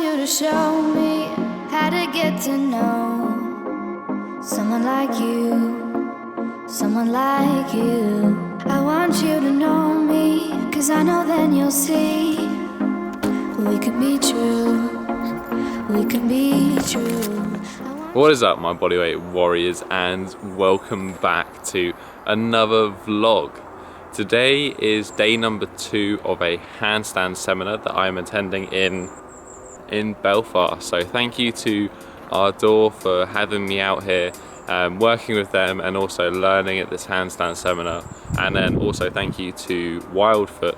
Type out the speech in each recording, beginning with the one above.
you to show me how to get to know someone like you, someone like you. I want you to know me, 'cause I know then you'll see we could be true, we could be true. What is up, my bodyweight warriors, and welcome back to another vlog. Today is day number 2 of a handstand seminar that I'm attending in Belfast. So thank you to Ardour for having me out here, working with them and also learning at this handstand seminar. And then also thank you to Wildfoot,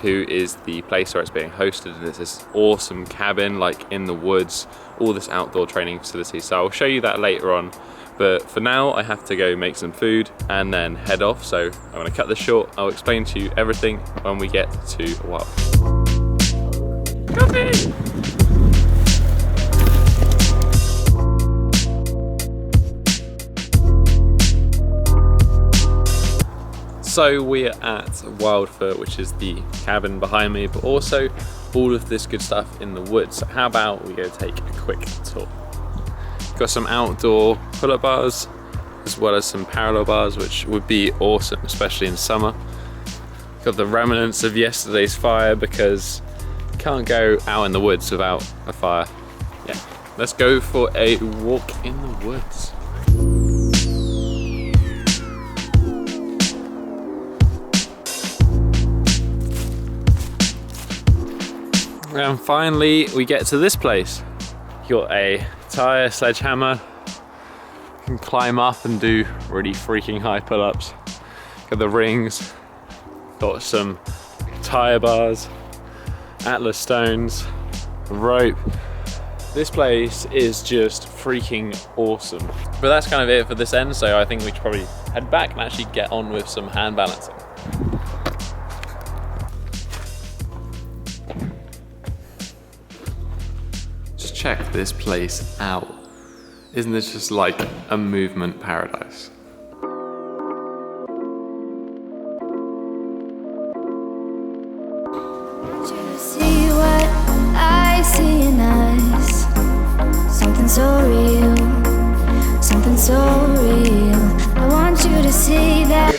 who is the place where it's being hosted. And it's this awesome cabin, like in the woods, all this outdoor training facility. So I'll show you that later on. But for now, I have to go make some food and then head off. So I'm gonna cut this short. I'll explain to you everything when we get to Wild. Coffee! So we're at Wildfoot, which is the cabin behind me, but also all of this good stuff in the woods. So how about we go take a quick tour? Got some outdoor pull-up bars, as well as some parallel bars, which would be awesome, especially in summer. Got the remnants of yesterday's fire, because you can't go out in the woods without a fire. Yeah, let's go for a walk in the woods. And finally, we get to this place. Got a tire sledgehammer. You can climb up and do really freaking high pull-ups. Got the rings. Got some tire bars, atlas stones, rope. This place is just freaking awesome. But that's kind of it for this end. So I think we should probably head back and actually get on with some hand balancing. Check this place out. Isn't this just like a movement paradise? See what I see in us. Something so real, something so real. I want you to see that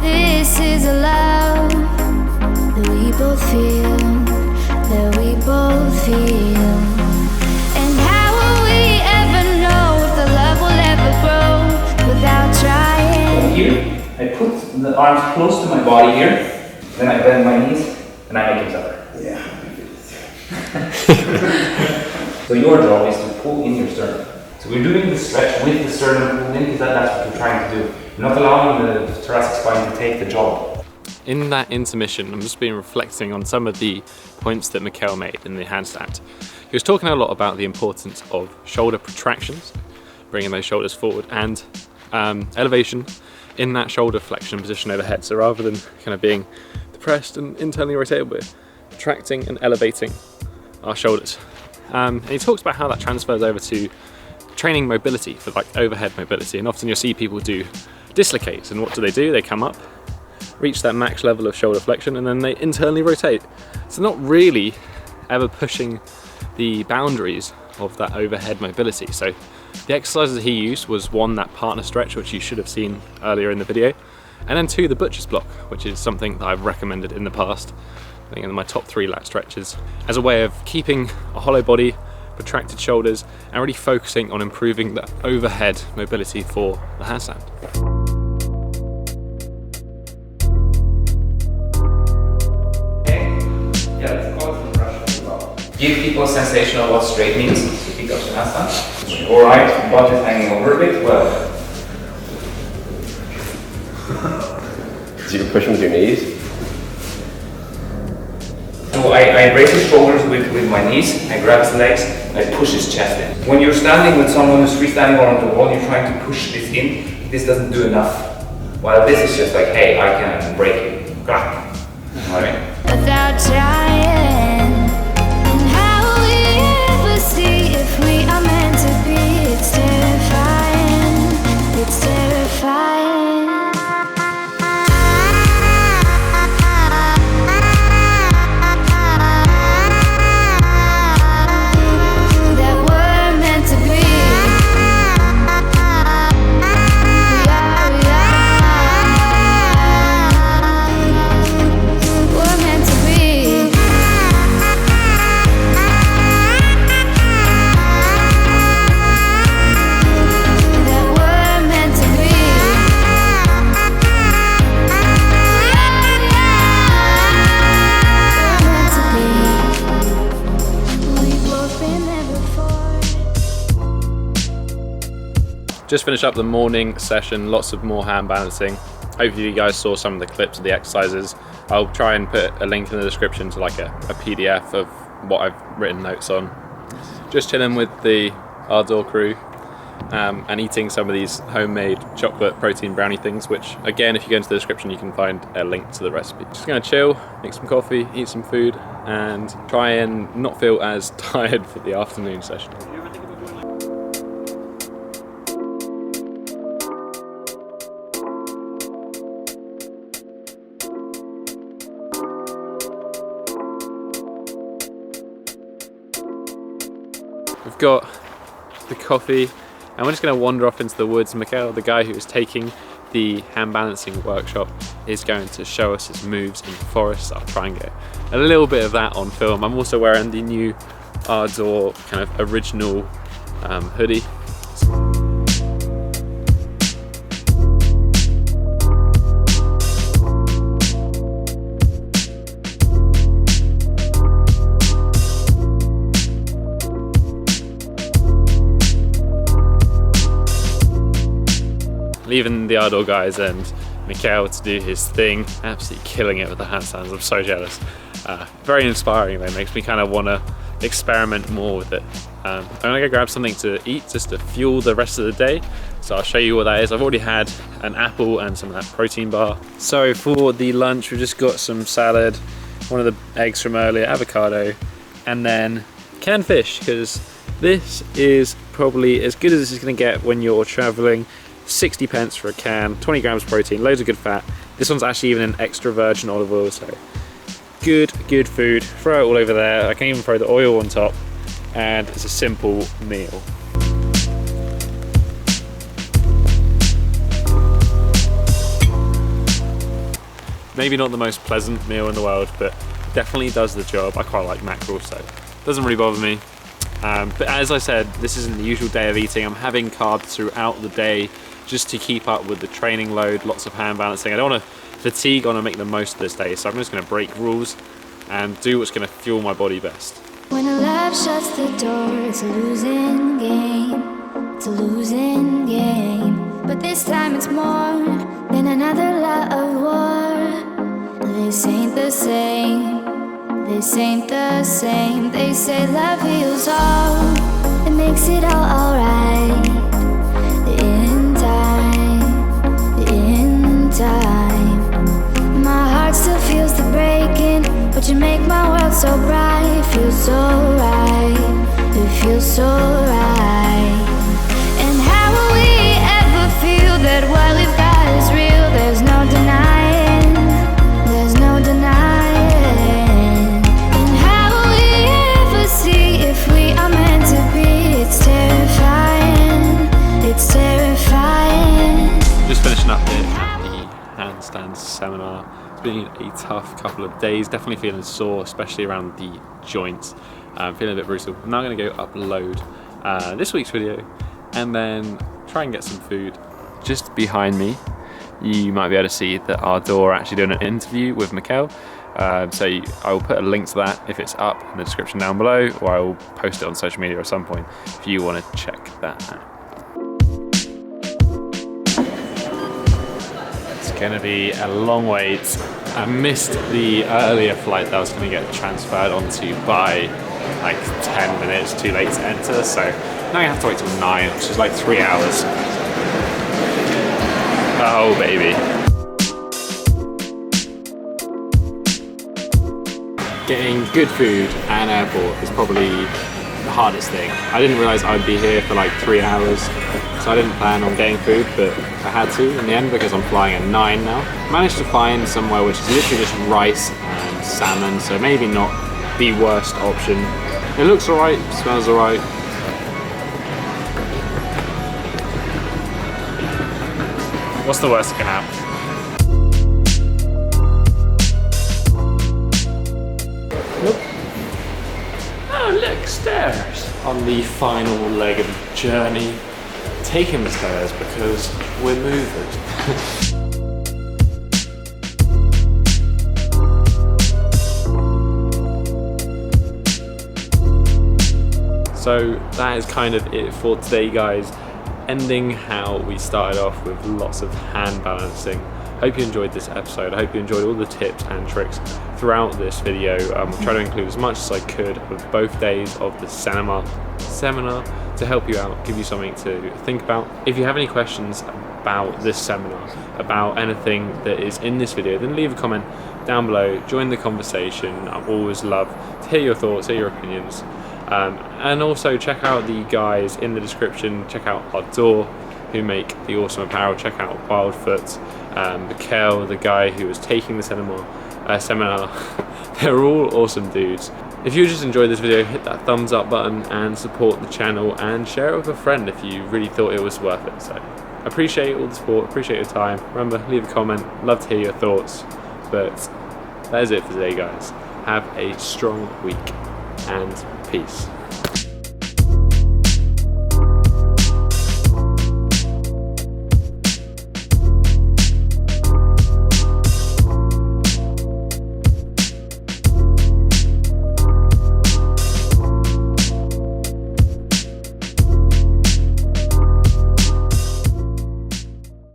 this is a love that we both feel, that we both feel. And how will we ever know if the love will ever grow without trying? Here, I put the arms close to my body here, then I bend my knees, and I make it tougher. Yeah. So your job is to pull in your sternum. So we're doing the stretch with the sternum pulled in, because that's what you're trying to do. You're not allowing the thoracic spine to take the job. In that intermission, I'm just been reflecting on some of the points that Mikkel made in the handstand. He was talking a lot about the importance of shoulder protractions, bringing those shoulders forward, and elevation in that shoulder flexion position overhead. So rather than kind of being depressed and internally rotated, we're contracting and elevating our shoulders. And he talks about how that transfers over to training mobility, for like overhead mobility. And often you'll see people do dislocates, and what do? They come up, reach that max level of shoulder flexion, and then they internally rotate. So not really ever pushing the boundaries of that overhead mobility. So the exercises that he used was 1, that partner stretch, which you should have seen earlier in the video, and then 2, the butcher's block, which is something that I've recommended in the past, I think in my top 3 lat stretches, as a way of keeping a hollow body, protracted shoulders, and really focusing on improving the overhead mobility for the handstand. Give people a sensation of what straight means. So pick up the handstand. Alright, butt is hanging over a bit. Well. So you're pushing with your knees? So I raise his shoulders with my knees, I grab his legs, and I push his chest in. When you're standing with someone who's freestanding on the wall, you're trying to push this in. This doesn't do enough. While this is just like, hey, I can break you. Alright? Without trying. And how will we ever see if we are meant to be? It's terrifying. It's terrifying. Just finished up the morning session, lots of more hand balancing. Hopefully you guys saw some of the clips of the exercises. I'll try and put a link in the description to like a PDF of what I've written notes on. Just chilling with the Ardour crew and eating some of these homemade chocolate protein brownie things, which again, if you go into the description, you can find a link to the recipe. Just gonna chill, make some coffee, eat some food, and try and not feel as tired for the afternoon session. We've got the coffee and we're just going to wander off into the woods. Mikhail, the guy who is taking the hand balancing workshop, is going to show us his moves in the forest. I'll try and get a little bit of that on film. I'm also wearing the new Ardour kind of original hoodie. Leaving the Ardour guys and Mikhail to do his thing, absolutely killing it with the handstands. I'm so jealous. Very inspiring though, makes me kind of want to experiment more with it. I'm gonna go grab something to eat just to fuel the rest of the day. So I'll show you what that is. I've already had an apple and some of that protein bar. So for the lunch, we've just got some salad, one of the eggs from earlier, avocado, and then canned fish, because this is probably as good as this is gonna get when you're traveling. 60 pence for a can, 20 grams protein, loads of good fat. This one's actually even an extra virgin olive oil, so good food. Throw it all over there. I can even throw the oil on top, and it's a simple meal. Maybe not the most pleasant meal in the world, but definitely does the job. I quite like mackerel, so it doesn't really bother me. But as I said, this isn't the usual day of eating. I'm having carbs throughout the day just to keep up with the training load, lots of hand balancing. I don't want to fatigue, I want to make the most of this day, so I'm just going to break rules and do what's going to fuel my body best. When a love shuts the door, it's a losing game. It's a losing game. But this time it's more than another lot of war. This ain't the same. This ain't the same. They say love heals all. It makes it all alright. In time. My heart still feels the breaking, but you make my world so bright. It feels so right. It feels so right. And how will we ever feel that what we've got is real? There's no denying. There's no denying. And how will we ever see if we are meant to be? It's terrifying. It's terrifying. Just finishing up here at the handstand seminar. It's been a tough couple of days, definitely feeling sore, especially around the joints. Feeling a bit brutal. I'm now going to go upload this week's video and then try and get some food. Just behind me, you might be able to see that Ardour are actually doing an interview with Mikhail. So I will put a link to that if it's up in the description down below, or I will post it on social media at some point if you want to check that out. It's going to be a long wait. I missed the earlier flight that I was going to get transferred onto by like 10 minutes, too late to enter, so now I have to wait till 9, which is like 3 hours. Oh baby. Getting good food and airport is probably the hardest thing. I didn't realise I'd be here for like 3 hours, so I didn't plan on getting food, but I had to in the end because I'm flying at 9 now. Managed to find somewhere which is literally just rice and salmon, so maybe not the worst option. It looks alright, smells alright. What's the worst that can happen? Nope. Oh look, stairs! On the final leg of the journey, taking the stairs because we're moving. So that is kind of it for today, guys. ending how we started off with lots of hand balancing. Hope you enjoyed this episode. I hope you enjoyed all the tips and tricks throughout this video. I'll try to include as much as I could of both days of the seminar to help you out, give you something to think about. If you have any questions about this seminar, about anything that is in this video, then leave a comment down below, join the conversation. I always love to hear your thoughts, hear your opinions. And also check out the guys in the description, check out Ardour, who make the awesome apparel, check out Wildfoot, Mikkel, the guy who was taking the seminar. They're all awesome dudes. If you just enjoyed this video, hit that thumbs up button and support the channel and share it with a friend if you really thought it was worth it. So appreciate all the support, appreciate your time. Remember, leave a comment, love to hear your thoughts. But that is it for today, guys. Have a strong week and peace.